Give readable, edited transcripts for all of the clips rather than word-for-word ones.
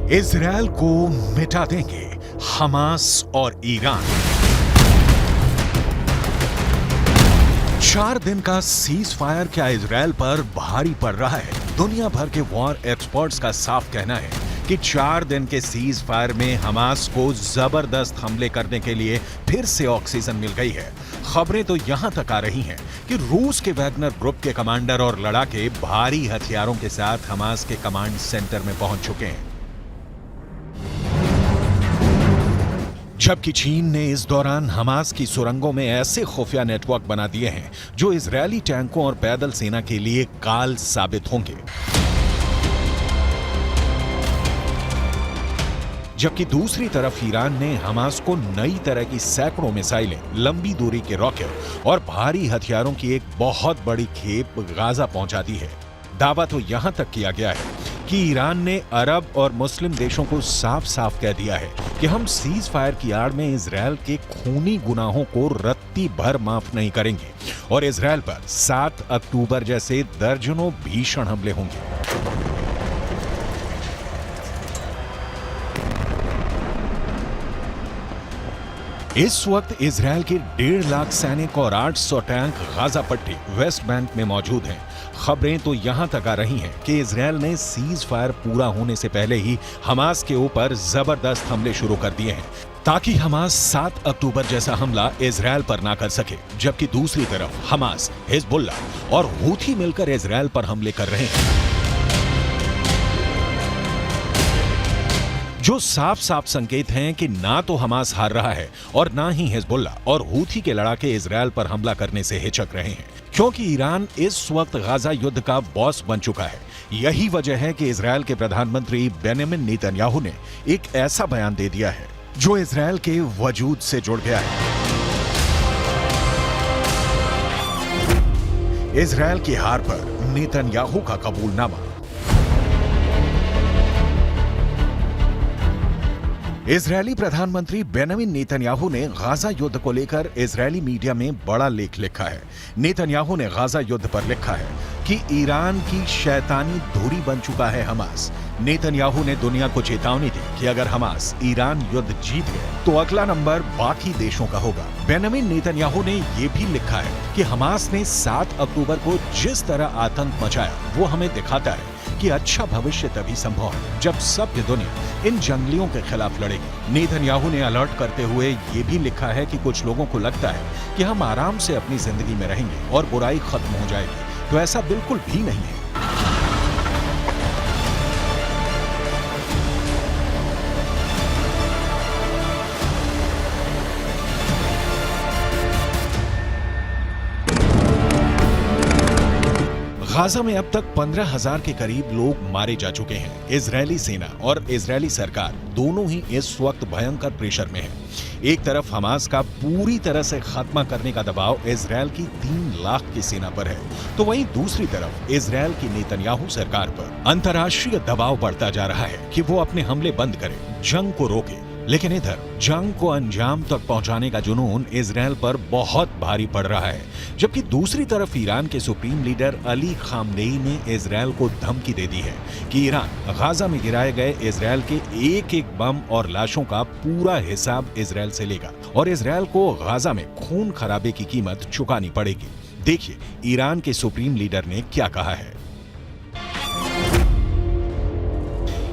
Israel को मिटा देंगे हमास और ईरान। 4 दिन का सीज फायर क्या इजरायल पर भारी पड़ रहा है? दुनिया भर के वॉर एक्सपर्ट्स का साफ कहना है कि 4 दिन के सीज फायर में हमास को जबरदस्त हमले करने के लिए फिर से ऑक्सीजन मिल गई है। खबरें तो यहां तक आ रही हैं कि रूस के वैगनर ग्रुप के कमांडर और लड़ाके भारी हथियारों के साथ हमास के कमांड सेंटर में पहुंच चुके हैं। जबकि चीन ने इस दौरान हमास की सुरंगों में ऐसे खुफिया नेटवर्क बना दिए हैं जो इजरायली टैंकों और पैदल सेना के लिए काल साबित होंगे। जबकि दूसरी तरफ ईरान ने हमास को नई तरह की सैकड़ों मिसाइलें, लंबी दूरी के रॉकेट और भारी हथियारों की एक बहुत बड़ी खेप गाजा पहुंचा दी है। दावा तो यहां तक किया गया है कि ईरान ने अरब और मुस्लिम देशों को साफ साफ कह दिया है कि हम सीज फायर की आड़ में इजरायल के खूनी गुनाहों को रत्ती भर माफ नहीं करेंगे और इजरायल पर 7 अक्टूबर जैसे दर्जनों भीषण हमले होंगे। इस वक्त इजरायल के 1.5 लाख सैनिक और 800 टैंक गाजा पट्टी वेस्ट बैंक में मौजूद हैं। खबरें तो यहां तक आ रही हैं कि इजरायल ने सीज फायर पूरा होने से पहले ही हमास के ऊपर जबरदस्त हमले शुरू कर दिए हैं ताकि हमास 7 अक्टूबर जैसा हमला इजरायल पर ना कर सके। जबकि दूसरी तरफ हमास, हिजबुल्लाह और हूथी मिलकर इजरायल पर हमले कर रहे हैं, जो साफ साफ संकेत हैं कि ना तो हमास हार रहा है और ना ही हिजबुल्लाह और हूथी के लड़ाके इजरायल पर हमला करने से हिचक रहे हैं, क्योंकि ईरान इस वक्त गाजा युद्ध का बॉस बन चुका है। यही वजह है कि इजरायल के प्रधानमंत्री बेंजामिन नेतन्याहू ने एक ऐसा बयान दे दिया है जो इजरायल के वजूद से जुड़ गया है। इजरायल की हार पर नेतन्याहू का कबूलनामा। इजरायली प्रधानमंत्री बेंजामिन नेतन्याहू ने गाजा युद्ध को लेकर इजरायली मीडिया में बड़ा लेख लिखा है। नेतन्याहू ने गाजा युद्ध पर लिखा है कि ईरान की शैतानी धुरी बन चुका है हमास। नेतन्याहू ने दुनिया को चेतावनी दी कि अगर हमास ईरान युद्ध जीत गए तो अगला नंबर बाकी देशों का होगा। बेंजामिन नेतन्याहू ने यह भी लिखा है कि हमास ने 7 अक्टूबर को जिस तरह आतंक मचाया वो हमें दिखाता है कि अच्छा भविष्य तभी संभव है जब सभ्य दुनिया इन जंगलियों के खिलाफ लड़ेगी। नेतन्याहू ने अलर्ट करते हुए ये भी लिखा है कि कुछ लोगों को लगता है कि हम आराम से अपनी जिंदगी में रहेंगे और बुराई खत्म हो जाएगी, तो ऐसा बिल्कुल भी नहीं है। गाजा में अब तक 15,000 के करीब लोग मारे जा चुके हैं। इजरायली सेना और इजरायली सरकार दोनों ही इस वक्त भयंकर प्रेशर में है। एक तरफ हमास का पूरी तरह से खात्मा करने का दबाव इजरायल की 3 लाख की सेना पर है, तो वहीं दूसरी तरफ इजरायल की नेतन्याहू सरकार पर अंतर्राष्ट्रीय दबाव बढ़ता जा रहा है कि वो अपने हमले बंद करे, जंग को रोके। लेकिन इधर जंग को अंजाम तक पहुंचाने का जुनून इजरायल पर बहुत भारी पड़ रहा है। जबकि दूसरी तरफ ईरान के सुप्रीम लीडर अली खामनेई ने इजरायल को धमकी दे दी है कि ईरान गाजा में गिराए गए इजरायल के एक एक बम और लाशों का पूरा हिसाब इजरायल से लेगा और इजरायल को गाजा में खून खराबे की कीमत चुकानी पड़ेगी। देखिए ईरान के सुप्रीम लीडर ने क्या कहा है।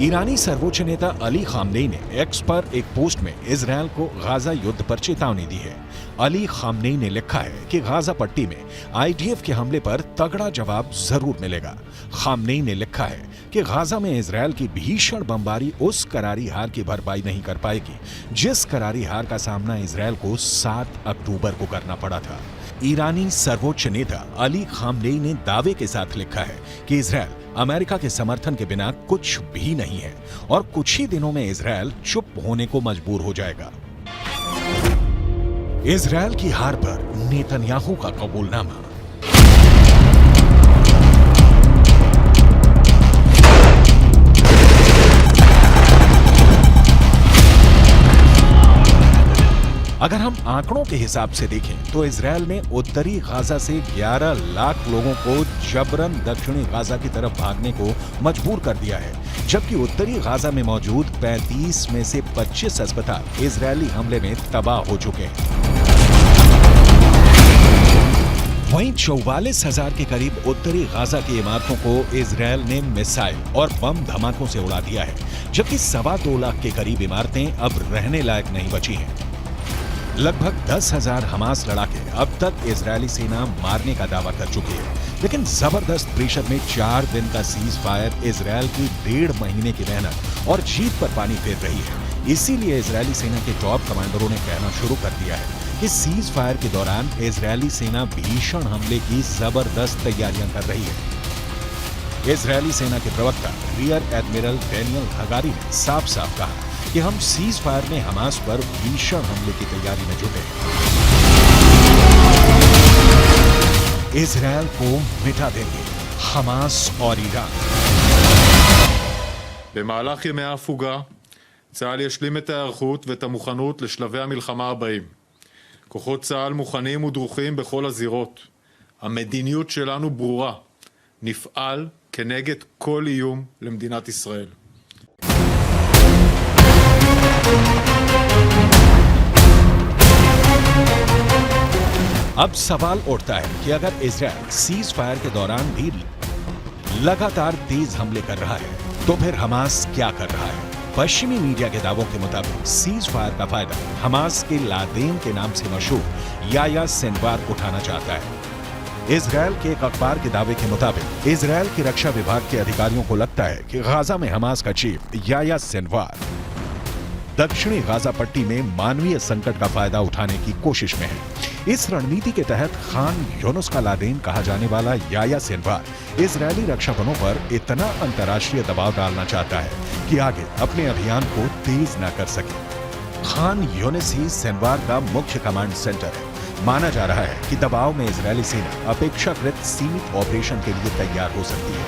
ईरानी सर्वोच्च नेता अली खामनेई ने एक्स पर एक पोस्ट में इजरायल को गाजा युद्ध पर चेतावनी दी है। अली खामनेई ने लिखा है कि गाजा पट्टी में आईडीएफ के हमले पर तगड़ा जवाब जरूर मिलेगा। खामनेई ने लिखा है कि गाजा में इजरायल की भीषण बमबारी उस करारी हार की भरपाई नहीं कर पाएगी जिस करारी हार का सामना इजरायल को 7 अक्टूबर को करना पड़ा था। ईरानी सर्वोच्च नेता अली खामनेई ने दावे के साथ लिखा है कि इजरायल अमेरिका के समर्थन के बिना कुछ भी नहीं है और कुछ ही दिनों में इजरायल चुप होने को मजबूर हो जाएगा। इजरायल की हार पर नेतन्याहू का कबूलनामा। अगर हम आंकड़ों के हिसाब से देखें तो इजरायल ने उत्तरी गाजा से 11 लाख लोगों को जबरन दक्षिणी गाजा की तरफ भागने को मजबूर कर दिया है। जबकि उत्तरी गाजा में मौजूद 35 में से 25 अस्पताल इजरायली हमले में तबाह हो चुके हैं। वहीं 44,000 के करीब उत्तरी गाजा की इमारतों को इजरायल ने मिसाइल और बम धमाकों से उड़ा दिया है, जबकि 2.25 लाख के करीब इमारतें अब रहने लायक नहीं बची हैं। लगभग 10,000 हमास लड़ाके अब तक इजरायली सेना मारने का दावा कर चुकी है, लेकिन जबरदस्त प्रेशर में 4 दिन का सीज फायर इजरायल की 1.5 महीने की मेहनत और जीत पर पानी फेर रही है। इसीलिए इजरायली सेना के टॉप कमांडरों ने कहना शुरू कर दिया है कि सीज फायर के दौरान इजरायली सेना भीषण हमले की जबरदस्त तैयारियां कर रही है। इजरायली सेना के प्रवक्ता रियर एडमिरल डैनियल हगारी ने साफ साफ कहा कि हम सीज फायर में हमास पर भीषण हमले की तैयारी में जुटे हैं। इजरायल को मिटा देंगे हमास और ईरान। במהלך ימי ההפוגה, צה"ל ישלים את ההיערכות ואת המוכנות לשלבי המלחמה הבאים. כוחות צה"ל מוכנים ודרוכים בכל הזירות. המדיניות שלנו ברורה. נפעל כנגד כל איום למדינת ישראל. अब सवाल उठता है कि अगर इजरायल सीज फायर के दौरान भी लगातार तेज हमले कर रहा है, तो फिर हमास क्या कर रहा है? पश्चिमी मीडिया के दावों के मुताबिक सीज फायर का फायदा हमास के लादेन के नाम से मशहूर याया सिनवार उठाना चाहता है। इजरायल के एक अखबार के दावे के मुताबिक इजरायल के रक्षा विभाग के अधिकारियों को लगता है कि गाजा में हमास का चीफ याया सिनवार दक्षिणी गाजा पट्टी में मानवीय संकट का फायदा उठाने की कोशिश में है। इस रणनीति के तहत खान यूनुस का लादेन कहा जाने वाला याया सिनवार इजरायली रक्षा बलों पर इतना अंतर्राष्ट्रीय दबाव डालना चाहता है कि आगे अपने अभियान को तेज न कर सके। खान यूनुस ही सिनवार का मुख्य कमांड सेंटर है। माना जा रहा है कि दबाव में इजरायली सेना अपेक्षाकृत सीमित ऑपरेशन के लिए तैयार हो सकती है,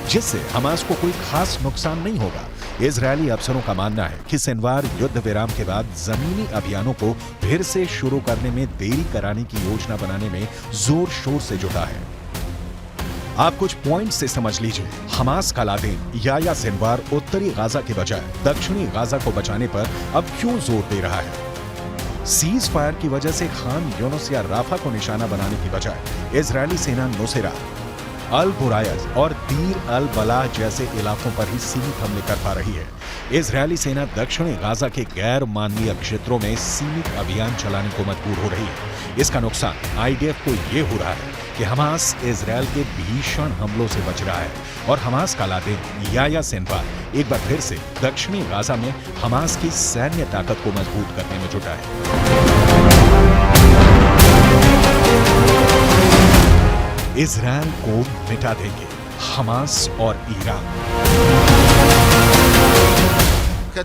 जिससे हमास को कोई खास नुकसान नहीं होगा। इजरायली अफसरों का मानना है कि सिनवार युद्ध विराम के बाद जमीनी अभियानों को फिर से शुरू करने में देरी कराने की योजना बनाने में जोर शोर से जुटा है। आप कुछ पॉइंट से समझ लीजिए। हमास का लादेन याया सिनवार उत्तरी गाजा के बजाय दक्षिणी गाजा को बचाने पर अब क्यों जोर दे रहा है? सीज फायर की वजह से खान यूनुस या राफा को निशाना बनाने की बजाय इजरायली सेना नुसैरत, अल बुरायज और दीर अल बलाह जैसे इलाकों पर ही सीमित हमले कर पा रही है। इजरायली सेना दक्षिणी गाजा के गैर मानवीय क्षेत्रों में सीमित अभियान चलाने को मजबूर हो रही है। इसका नुकसान आईडीएफ को ये हो रहा है कि हमास इजरायल के भीषण हमलों से बच रहा है और हमास का लादेन याया सिनवार एक बार फिर से दक्षिणी गाजा में हमास की सैन्य ताकत को मजबूत करने में जुटा है। इजरायल को मिटा देंगे हमास और ईरान।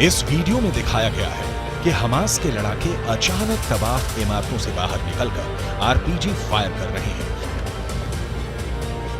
इस वीडियो में दिखाया गया है कि हमास के लड़ाके अचानक तबाह इमारतों से बाहर निकलकर आरपीजी फायर कर रहे हैं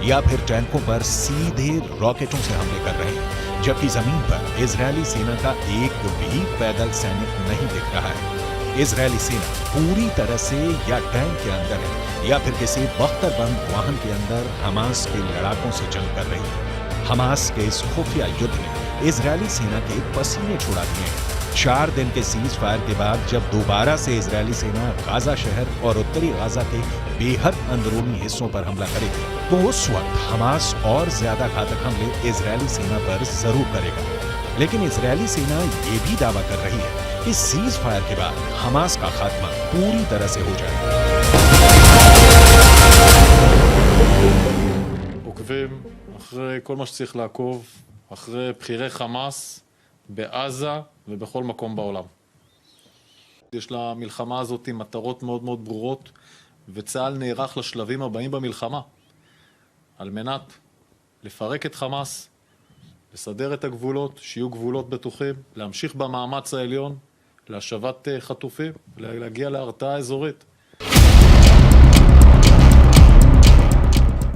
या फिर टैंकों पर सीधे रॉकेटों से हमले कर रहे हैं, जबकि जमीन पर इजरायली सेना का एक भी पैदल सैनिक नहीं दिख रहा है। इजरायली सेना पूरी तरह से या टैंक के अंदर है या फिर किसी बख्तरबंद वाहन के अंदर हमास के लड़ाकों से जंग कर रही है। हमास के इस खुफिया युद्ध ने इजरायली सेना के पसीने छुड़ा दिए हैं। 4 दिन के सीज फायर के बाद जब दोबारा से इजरायली सेना गाजा शहर और उत्तरी गाजा के बेहद अंदरूनी हिस्सों पर हमला करेगी, तो उस वक्त हमास और ज्यादा घातक हमले इजरायली सेना पर जरूर करेगा। लेकिन इजरायली सेना ये भी दावा कर रही है कि सीज फायर के बाद हमास का खात्मा पूरी तरह से हो जाएगा। עוקבים אחרי כל מה שצריך לעקוב, אחרי בכירי חמאס בעזה ובכל מקום בעולם. יש למלחמה הזאת מטרות מאוד מאוד ברורות, וצה"ל נערך לשלבים הבאים במלחמה, על מנת לפרק את חמאס, לסדר את הגבולות, שיהיו גבולות בטוחים, להמשיך במאמץ העליון, להשבת חטופים, להגיע להרתעה אזורית.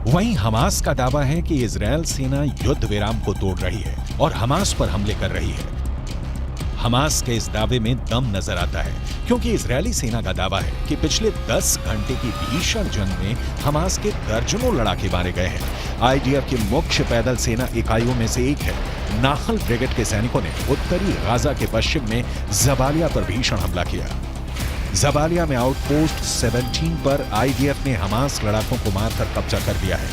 वहीं हमास का दावा है कि इजरायल सेना युद्ध विराम को तोड़ रही है और हमास पर हमले कर रही है। हमास के इस दावे में दम नजर आता है क्योंकि इजरायली सेना का दावा है कि पिछले 10 घंटे की भीषण जंग में हमास के दर्जनों लड़ाके मारे गए हैं। आईडीएफ की मुख्य पैदल सेना इकाइयों में से एक है नाहल ब्रिगेड के सैनिकों ने उत्तरी गाजा के पश्चिम में जबालिया पर भीषण हमला किया। जबालिया में आउटपोस्ट 17 पर आईडीएफ ने हमास लड़ाकों को मारकर कब्जा कर लिया है।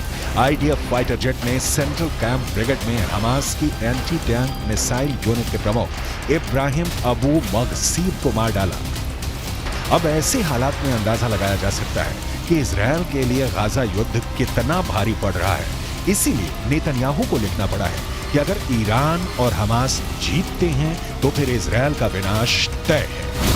आईडीएफ फाइटर जेट ने सेंट्रल कैंप ब्रिगेड में हमास की एंटी टैंक मिसाइल यूनिट के प्रमुख इब्राहिम अबू मगसीब को मार डाला। अब ऐसे हालात में अंदाजा लगाया जा सकता है कि इजरायल के लिए गाजा युद्ध कितना भारी पड़ रहा है। इसीलिए नेतन्याहू को लिखना पड़ा है कि अगर ईरान और हमास जीतते हैं तो फिर इजरायल का विनाश तय है।